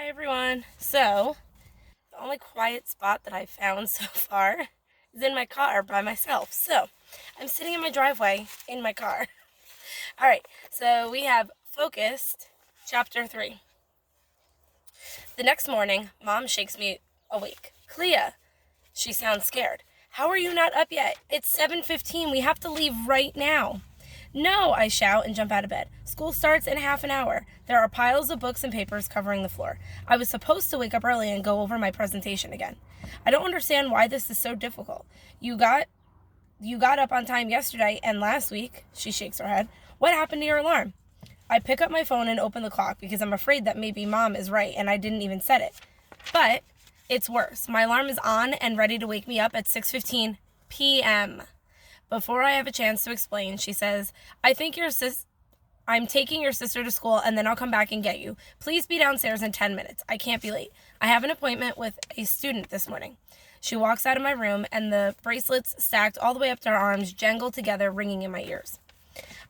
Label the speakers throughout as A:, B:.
A: Hi everyone. So, the only quiet spot that I've found so far is in my car by myself. So, I'm sitting in my driveway in my car. All right. So, we have Focused chapter 3. The next morning, Mom shakes me awake. Clea, she sounds scared. How are you not up yet? It's 7:15. We have to leave right now. No, I shout and jump out of bed. School starts in half an hour. There are piles of books and papers covering the floor. I was supposed to wake up early and go over my presentation again. I don't understand why this is so difficult. You got up on time yesterday and last week. She shakes her head. What happened to your alarm? I pick up my phone and open the clock because I'm afraid that maybe Mom is right and I didn't even set it. But it's worse. My alarm is on and ready to wake me up at 6:15 p.m. Before I have a chance to explain, she says, I'm taking your sister to school and then I'll come back and get you. Please be downstairs in 10 minutes. I can't be late. I have an appointment with a student this morning. She walks out of my room and the bracelets stacked all the way up to her arms jangle together, ringing in my ears.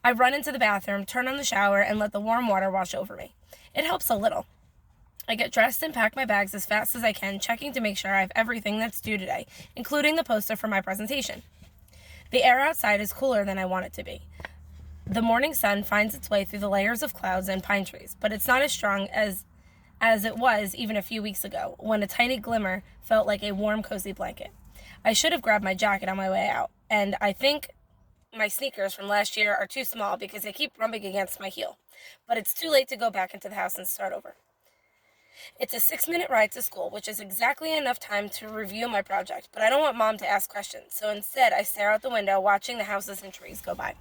A: I run into the bathroom, turn on the shower, and let the warm water wash over me. It helps a little. I get dressed and pack my bags as fast as I can, checking to make sure I have everything that's due today, including the poster for my presentation. The air outside is cooler than I want it to be. The morning sun finds its way through the layers of clouds and pine trees, but it's not as strong as it was even a few weeks ago, when a tiny glimmer felt like a warm, cozy blanket. I should have grabbed my jacket on my way out, and I think my sneakers from last year are too small because they keep rubbing against my heel. But it's too late to go back into the house and start over. It's a 6-minute ride to school, which is exactly enough time to review my project, but I don't want Mom to ask questions, so instead I stare out the window, watching the houses and trees go by.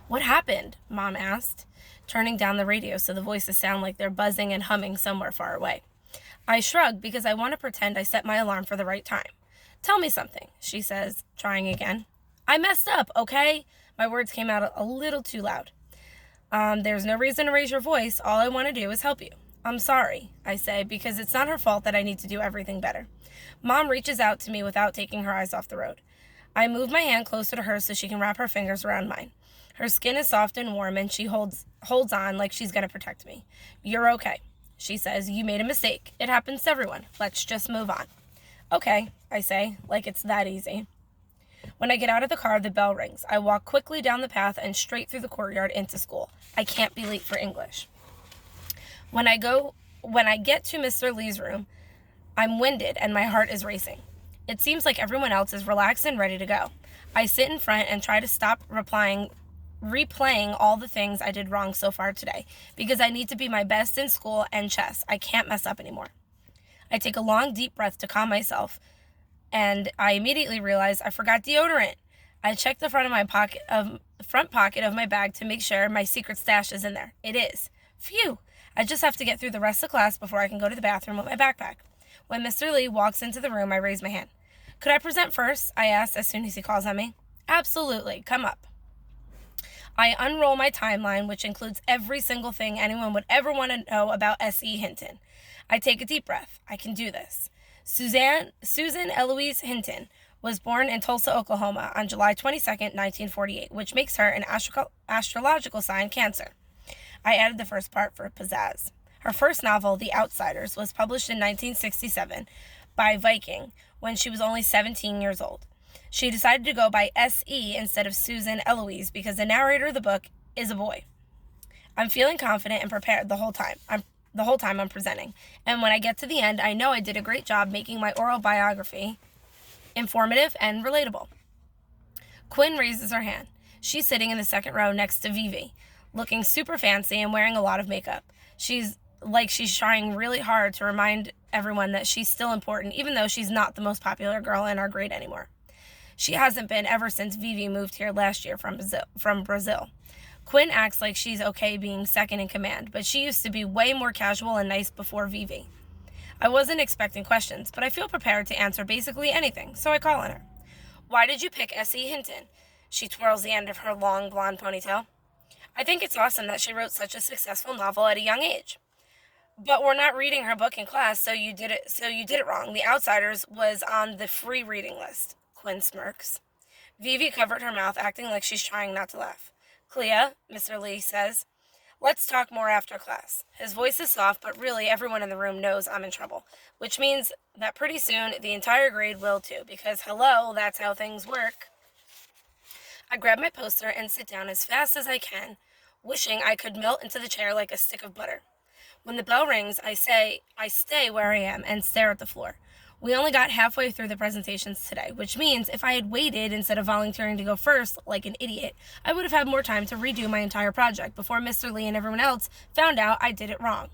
A: What happened? Mom asked, turning down the radio so the voices sound like they're buzzing and humming somewhere far away. I shrug because I want to pretend I set my alarm for the right time. Tell me something, she says, trying again. I messed up, okay? My words came out a little too loud. There's no reason to raise your voice. All I want to do is help you. I'm sorry, I say, because it's not her fault that I need to do everything better. Mom reaches out to me without taking her eyes off the road. I move my hand closer to hers so she can wrap her fingers around mine. Her skin is soft and warm, and she holds on like she's going to protect me. You're okay, she says. You made a mistake. It happens to everyone. Let's just move on. Okay, I say, like it's that easy. When I get out of the car, the bell rings. I walk quickly down the path and straight through the courtyard into school. I can't be late for English. When I get to Mr. Lee's room, I'm winded and my heart is racing. It seems like everyone else is relaxed and ready to go. I sit in front and try to stop replaying all the things I did wrong so far today, because I need to be my best in school and chess. I can't mess up anymore. I take a long, deep breath to calm myself, and I immediately realize I forgot deodorant. I check the front pocket of my bag to make sure my secret stash is in there. It is. Phew. I just have to get through the rest of class before I can go to the bathroom with my backpack. When Mr. Lee walks into the room, I raise my hand. Could I present first? I ask as soon as he calls on me. Absolutely. Come up. I unroll my timeline, which includes every single thing anyone would ever want to know about S.E. Hinton. I take a deep breath. I can do this. Susan Eloise Hinton was born in Tulsa, Oklahoma on July 22nd, 1948, which makes her an astrological sign Cancer. I added the first part for pizzazz. Her first novel, The Outsiders, was published in 1967 by Viking when she was only 17 years old. She decided to go by S.E. instead of Susan Eloise because the narrator of the book is a boy. I'm feeling confident and prepared the whole time I'm presenting. And when I get to the end, I know I did a great job making my oral biography informative and relatable. Quinn raises her hand. She's sitting in the second row next to Vivi, looking super fancy and wearing a lot of makeup. She's trying really hard to remind everyone that she's still important, even though she's not the most popular girl in our grade anymore. She hasn't been ever since Vivi moved here last year from Brazil. Quinn acts like she's okay being second in command, but she used to be way more casual and nice before Vivi. I wasn't expecting questions, but I feel prepared to answer basically anything, so I call on her. Why did you pick S.E. Hinton? She twirls the end of her long blonde ponytail. I think it's awesome that she wrote such a successful novel at a young age. But we're not reading her book in class, so you did it wrong. The Outsiders was on the free reading list. Quinn smirks. Vivi covered her mouth, acting like she's trying not to laugh. Clea, Mr. Lee says, Let's talk more after class. His voice is soft, but really everyone in the room knows I'm in trouble, which means that pretty soon the entire grade will too, because hello, that's how things work. I grab my poster and sit down as fast as I can, wishing I could melt into the chair like a stick of butter. When the bell rings, I stay where I am and stare at the floor. We only got halfway through the presentations today, which means if I had waited instead of volunteering to go first, like an idiot, I would have had more time to redo my entire project before Mr. Lee and everyone else found out I did it wrong.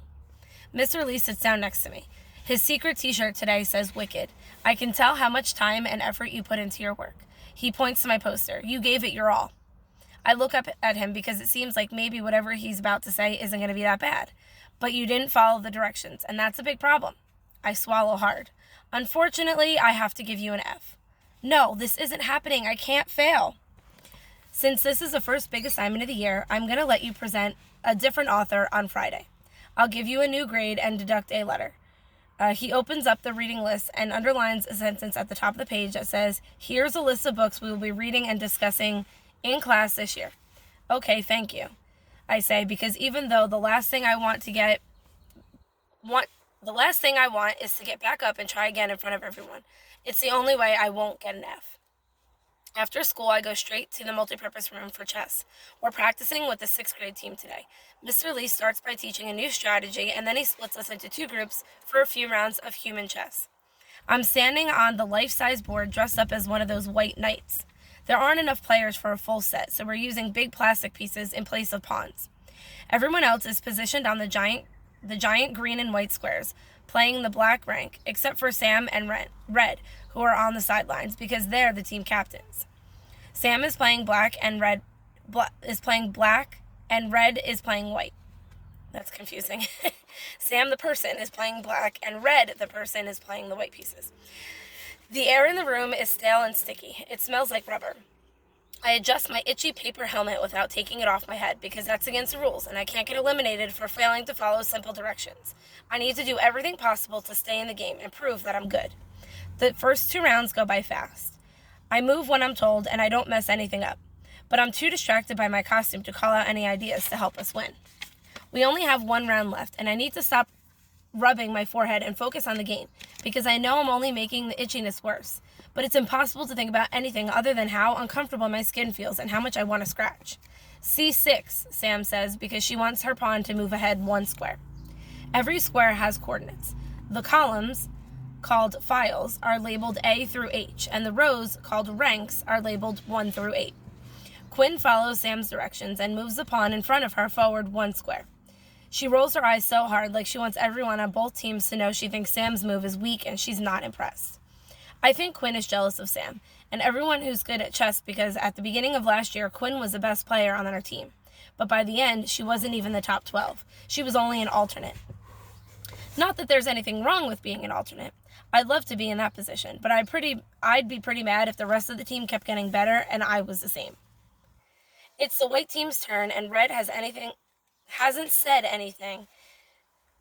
A: Mr. Lee sits down next to me. His secret t-shirt today says Wicked. I can tell how much time and effort you put into your work. He points to my poster. You gave it your all. I look up at him because it seems like maybe whatever he's about to say isn't going to be that bad. But you didn't follow the directions, and that's a big problem. I swallow hard. Unfortunately, I have to give you an F. No, this isn't happening. I can't fail. Since this is the first big assignment of the year, I'm going to let you present a different author on Friday. I'll give you a new grade and deduct a letter. He opens up the reading list and underlines a sentence at the top of the page that says, here's a list of books we will be reading and discussing in class this year. Okay, thank you, I say, because even though the last thing I want is to get back up and try again in front of everyone. It's the only way I won't get an F. After school, I go straight to the multipurpose room for chess. We're practicing with the 6th grade team today. Mr. Lee starts by teaching a new strategy, and then he splits us into 2 groups for a few rounds of human chess. I'm standing on the life-size board dressed up as one of those white knights. There aren't enough players for a full set, so we're using big plastic pieces in place of pawns. Everyone else is positioned on the giant green and white squares, playing the black rank, except for Sam and Red, who are on the sidelines because they're the team captains. Sam is playing black and Red is playing black and Red is playing white. That's confusing. Sam the person is playing black and Red the person is playing the white pieces. The air in the room is stale and sticky. It smells like rubber. I adjust my itchy paper helmet without taking it off my head because that's against the rules and I can't get eliminated for failing to follow simple directions. I need to do everything possible to stay in the game and prove that I'm good. The first 2 rounds go by fast. I move when I'm told and I don't mess anything up, but I'm too distracted by my costume to call out any ideas to help us win. We only have 1 round left and I need to stop rubbing my forehead and focus on the game because I know I'm only making the itchiness worse. But it's impossible to think about anything other than how uncomfortable my skin feels and how much I want to scratch. C6, Sam says, because she wants her pawn to move ahead 1 square. Every square has coordinates. The columns, called files, are labeled A through H, and the rows, called ranks, are labeled 1 through 8. Quinn follows Sam's directions and moves the pawn in front of her forward 1 square. She rolls her eyes so hard like she wants everyone on both teams to know she thinks Sam's move is weak and she's not impressed. I think Quinn is jealous of Sam and everyone who's good at chess because at the beginning of last year, Quinn was the best player on our team. But by the end, she wasn't even the top 12. She was only an alternate. Not that there's anything wrong with being an alternate. I'd love to be in that position, but I'd be pretty mad if the rest of the team kept getting better and I was the same. It's the white team's turn and Red hasn't said anything.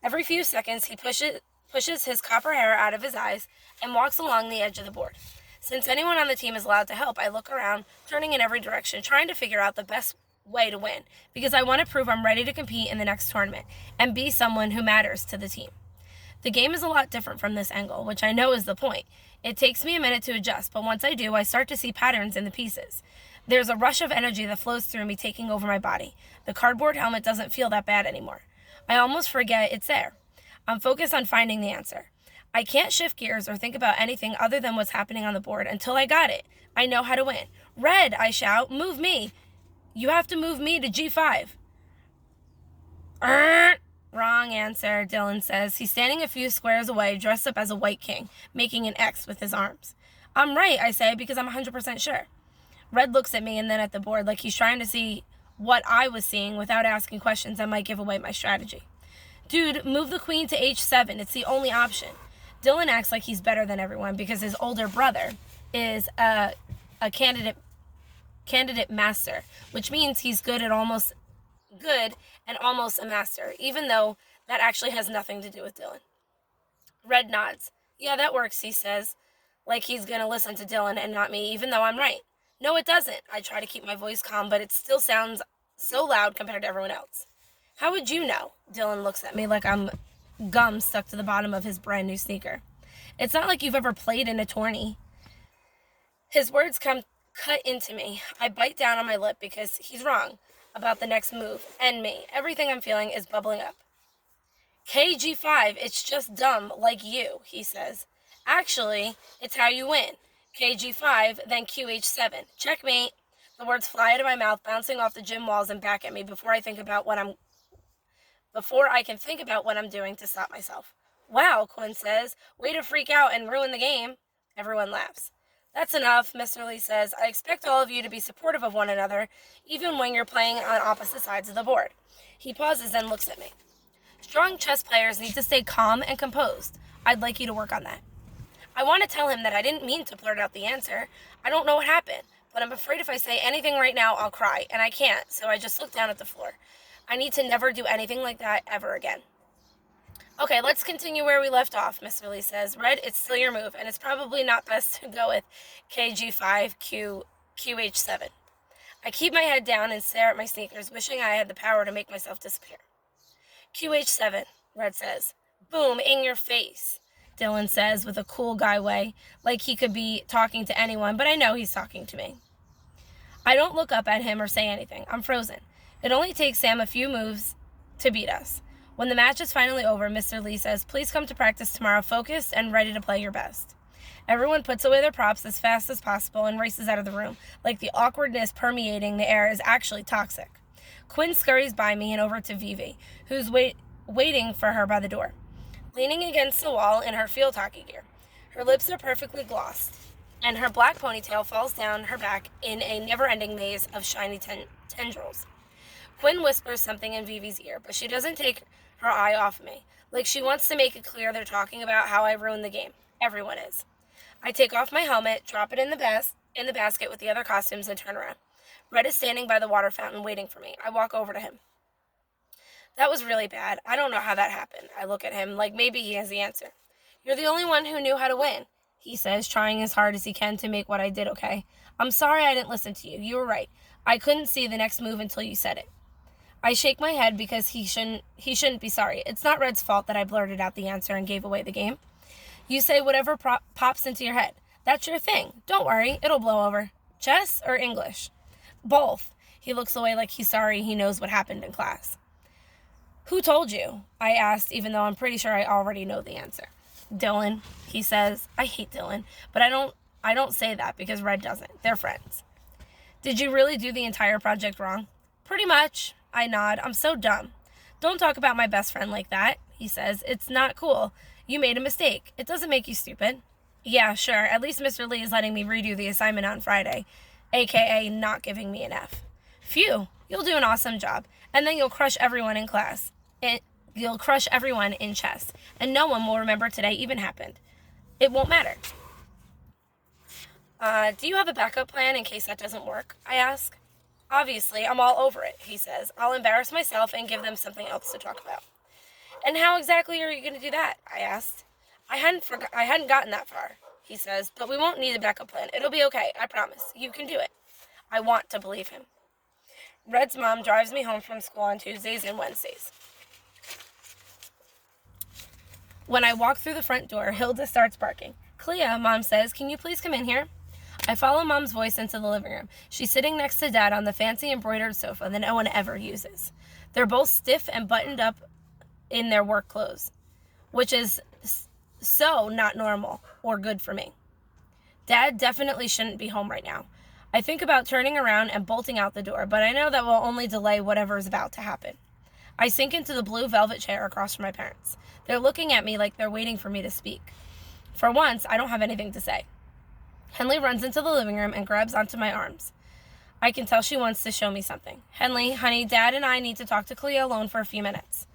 A: Every few seconds, he pushes his copper hair out of his eyes and walks along the edge of the board. Since anyone on the team is allowed to help, I look around, turning in every direction, trying to figure out the best way to win, because I want to prove I'm ready to compete in the next tournament and be someone who matters to the team. The game is a lot different from this angle, which I know is the point. It takes me a minute to adjust, but once I do, I start to see patterns in the pieces. There's a rush of energy that flows through me, taking over my body. The cardboard helmet doesn't feel that bad anymore. I almost forget it's there. I'm focused on finding the answer. I can't shift gears or think about anything other than what's happening on the board until I got it. I know how to win. Red, I shout, move me. You have to move me to G5. Wrong answer, Dylan says. He's standing a few squares away, dressed up as a white king, making an X with his arms. I'm right, I say, because I'm 100% sure. Red looks at me and then at the board like he's trying to see what I was seeing without asking questions that might give away my strategy. Dude, move the queen to H7. It's the only option. Dylan acts like he's better than everyone because his older brother is a candidate master, which means he's good and almost a master, even though that actually has nothing to do with Dylan. Red nods. Yeah, that works, he says, like he's going to listen to Dylan and not me, even though I'm right. No, it doesn't. I try to keep my voice calm, but it still sounds so loud compared to everyone else. How would you know? Dylan looks at me like I'm gum stuck to the bottom of his brand new sneaker. It's not like you've ever played in a tourney. His words come cut into me. I bite down on my lip because he's wrong about the next move and me. Everything I'm feeling is bubbling up. KG5, it's just dumb, like you, he says. Actually, it's how you win. KG5, then QH7. Checkmate. The words fly out of my mouth, bouncing off the gym walls and back at me before I can think about what I'm doing to stop myself. Wow, Quinn says. Way to freak out and ruin the game. Everyone laughs. That's enough, Mr. Lee says. I expect all of you to be supportive of one another, even when you're playing on opposite sides of the board. He pauses and looks at me. Strong chess players need to stay calm and composed. I'd like you to work on that. I want to tell him that I didn't mean to blurt out the answer. I don't know what happened, but I'm afraid if I say anything right now, I'll cry, and I can't, so I just look down at the floor. I need to never do anything like that ever again. Okay, let's continue where we left off, Mr. Lee says. Red, it's still your move, and it's probably not best to go with KG5QH7. I keep my head down and stare at my sneakers, wishing I had the power to make myself disappear. QH7, Red says. Boom, in your face, Dylan says with a cool guy way, like he could be talking to anyone, but I know he's talking to me. I don't look up at him or say anything. I'm frozen. It only takes Sam a few moves to beat us. When the match is finally over, Mr. Lee says, please come to practice tomorrow focused and ready to play your best. Everyone puts away their props as fast as possible and races out of the room, like the awkwardness permeating the air is actually toxic. Quinn scurries by me and over to Vivi, who's waiting for her by the door, leaning against the wall in her field hockey gear. Her lips are perfectly glossed, and her black ponytail falls down her back in a never-ending maze of shiny tendrils. Quinn whispers something in Vivi's ear, but she doesn't take her eye off me, like she wants to make it clear they're talking about how I ruined the game. Everyone is. I take off my helmet, drop it in the basket with the other costumes, and turn around. Red is standing by the water fountain waiting for me. I walk over to him. That was really bad. I don't know how that happened. I look at him like maybe he has the answer. You're the only one who knew how to win, he says, trying as hard as he can to make what I did okay. I'm sorry I didn't listen to you. You were right. I couldn't see the next move until you said it. I shake my head because he shouldn't be sorry. It's not Red's fault that I blurted out the answer and gave away the game. You say whatever pops into your head. That's your thing. Don't worry. It'll blow over. Chess or English? Both. He looks away like he's sorry he knows what happened in class. Who told you? I asked, even though I'm pretty sure I already know the answer. Dylan, he says. I hate Dylan, but I don't say that because Red doesn't. They're friends. Did you really do the entire project wrong? Pretty much. I nod. I'm so dumb. Don't talk about my best friend like that, he says. It's not cool. You made a mistake. It doesn't make you stupid. Yeah, sure. At least Mr. Lee is letting me redo the assignment on Friday, aka not giving me an F. Phew, you'll do an awesome job, and then you'll crush everyone in class. You'll crush everyone in chess, and no one will remember today even happened. It won't matter. Do you have a backup plan in case that doesn't work? I ask. Obviously, I'm all over it, he says. I'll embarrass myself and give them something else to talk about. And how exactly are you going to do that? I asked. I hadn't gotten that far, he says, but we won't need a backup plan. It'll be okay, I promise. You can do it. I want to believe him. Red's mom drives me home from school on Tuesdays and Wednesdays. When I walk through the front door, Hilda starts barking. Clea, Mom says, can you please come in here? I follow Mom's voice into the living room. She's sitting next to Dad on the fancy embroidered sofa that no one ever uses. They're both stiff and buttoned up in their work clothes, which is so not normal or good for me. Dad definitely shouldn't be home right now. I think about turning around and bolting out the door, but I know that will only delay whatever is about to happen. I sink into the blue velvet chair across from my parents. They're looking at me like they're waiting for me to speak. For once, I don't have anything to say. Henley runs into the living room and grabs onto my arms. I can tell she wants to show me something. Henley, honey, Dad and I need to talk to Clea alone for a few minutes.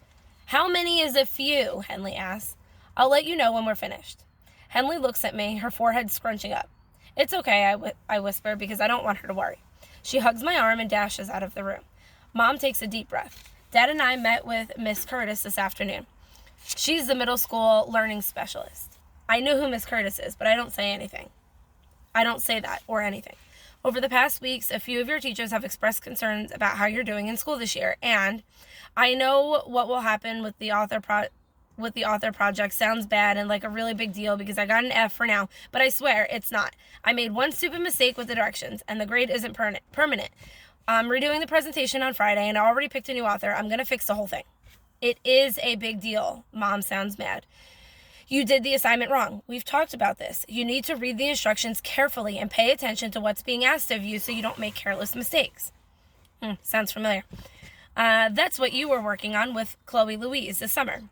A: How many is a few? Henley asks. I'll let you know when we're finished. Henley looks at me, her forehead scrunching up. It's okay, I whisper, because I don't want her to worry. She hugs my arm and dashes out of the room. Mom takes a deep breath. Dad and I met with Miss Curtis this afternoon. She's the middle school learning specialist. I know who Miss Curtis is, but I don't say anything. I don't say that or anything. Over the past weeks, a few of your teachers have expressed concerns about how you're doing in school this year, and I know what will happen with the author project sounds bad and like a really big deal because I got an F for now, but I swear it's not. I made one stupid mistake with the directions, and the grade isn't permanent. I'm redoing the presentation on Friday, and I already picked a new author. I'm going to fix the whole thing. It is a big deal. Mom sounds mad. You did the assignment wrong. We've talked about this. You need to read the instructions carefully and pay attention to what's being asked of you so you don't make careless mistakes. Sounds familiar. That's what you were working on with Chloe Louise this summer.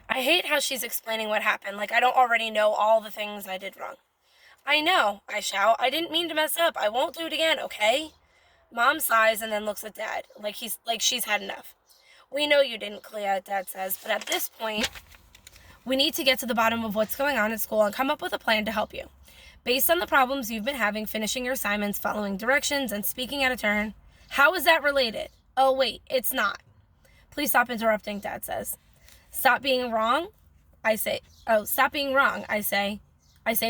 A: I hate how she's explaining what happened, like I don't already know all the things I did wrong. I know, I shout. I didn't mean to mess up. I won't do it again, okay? Mom sighs and then looks at Dad, like she's had enough. We know you didn't, Clea, Dad says, but at this point, we need to get to the bottom of what's going on at school and come up with a plan to help you. Based on the problems you've been having finishing your assignments, following directions, and speaking out of turn, how is that related? Oh, wait, it's not. Please stop interrupting, Dad says. Stop being wrong, I say. Oh, stop being wrong, I say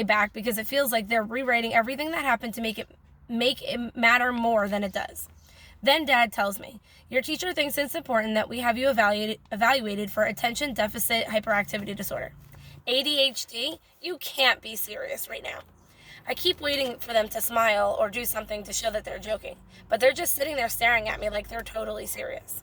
A: back because it feels like they're rewriting everything that happened to make it matter more than it does. Then Dad tells me, your teacher thinks it's important that we have you evaluated for attention deficit hyperactivity disorder. ADHD? You can't be serious right now. I keep waiting for them to smile or do something to show that they're joking, but they're just sitting there staring at me like they're totally serious.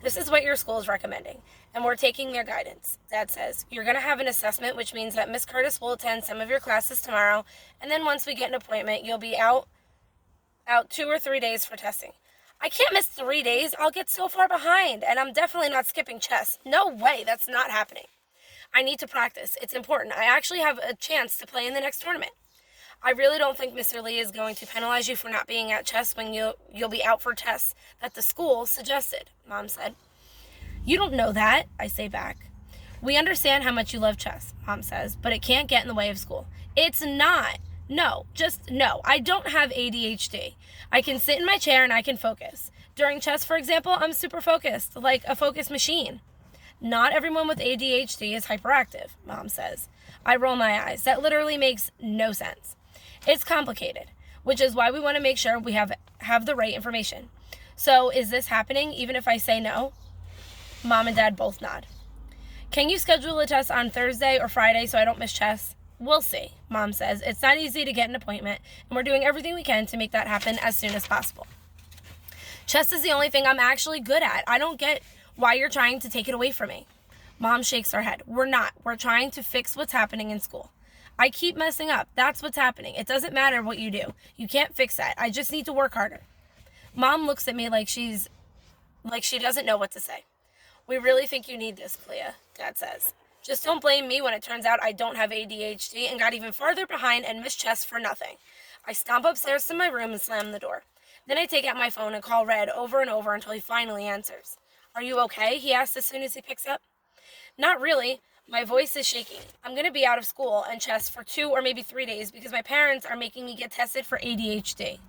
A: This is what your school is recommending, and we're taking their guidance, Dad says. You're going to have an assessment, which means that Miss Curtis will attend some of your classes tomorrow, and then once we get an appointment, you'll be out 2 or 3 days for testing. I can't miss 3 days. I'll get so far behind, and I'm definitely not skipping chess. No way, that's not happening. I need to practice. It's important. I actually have a chance to play in the next tournament. I really don't think Mr. Lee is going to penalize you for not being at chess when you'll be out for tests that the school suggested, Mom said. You don't know that, I say back. We understand how much you love chess, Mom says, but it can't get in the way of school. It's not. No, just no. I don't have ADHD. I can sit in my chair and I can focus. During chess, for example, I'm super focused, like a focus machine. Not everyone with ADHD is hyperactive, Mom says. I roll my eyes. That literally makes no sense. It's complicated, which is why we want to make sure we have the right information. So is this happening even if I say no? Mom and Dad both nod. Can you schedule a test on Thursday or Friday so I don't miss chess? We'll see, Mom says. It's not easy to get an appointment, and we're doing everything we can to make that happen as soon as possible. Chess is the only thing I'm actually good at. I don't get why you're trying to take it away from me. Mom shakes her head. We're not. We're trying to fix what's happening in school. I keep messing up. That's what's happening. It doesn't matter what you do. You can't fix that. I just need to work harder. Mom looks at me like she doesn't know what to say. We really think you need this, Clea, Dad says. Just don't blame me when it turns out I don't have ADHD and got even farther behind and missed chess for nothing. I stomp upstairs to my room and slam the door. Then I take out my phone and call Red over and over until he finally answers. Are you okay? He asks as soon as he picks up. Not really. My voice is shaking. I'm going to be out of school and chess for 2 or maybe 3 days because my parents are making me get tested for ADHD.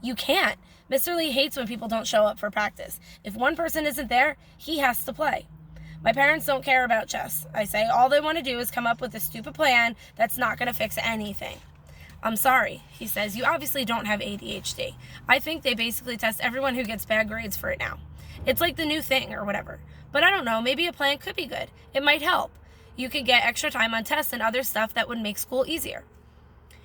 A: You can't. Mr. Lee hates when people don't show up for practice. If one person isn't there, he has to play. My parents don't care about chess, I say. All they want to do is come up with a stupid plan that's not going to fix anything. I'm sorry, he says. You obviously don't have ADHD. I think they basically test everyone who gets bad grades for it now. It's like the new thing or whatever. But I don't know, maybe a plan could be good. It might help. You could get extra time on tests and other stuff that would make school easier.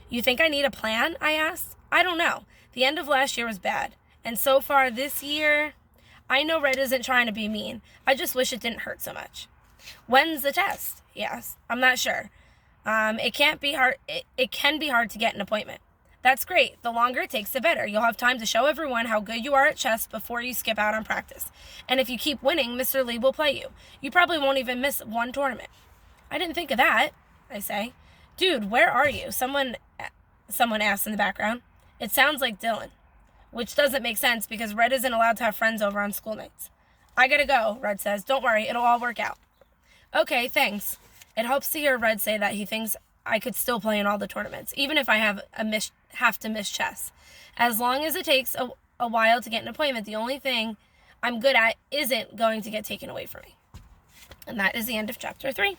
A: You think I need a plan? I asked. I don't know. The end of last year was bad. And so far this year, I know Red isn't trying to be mean. I just wish it didn't hurt so much. When's the test? He asked. I'm not sure. It can be hard to get an appointment. That's great. The longer it takes, the better. You'll have time to show everyone how good you are at chess before you skip out on practice. And if you keep winning, Mr. Lee will play you. You probably won't even miss one tournament. I didn't think of that, I say. Dude, where are you? Someone asks in the background. It sounds like Dylan, which doesn't make sense because Red isn't allowed to have friends over on school nights. I gotta go, Red says. Don't worry, it'll all work out. Okay, thanks. It helps to hear Red say that he thinks I could still play in all the tournaments, even if I have to miss chess. As long as it takes a while to get an appointment, the only thing I'm good at isn't going to get taken away from me. And that is the end of chapter 3.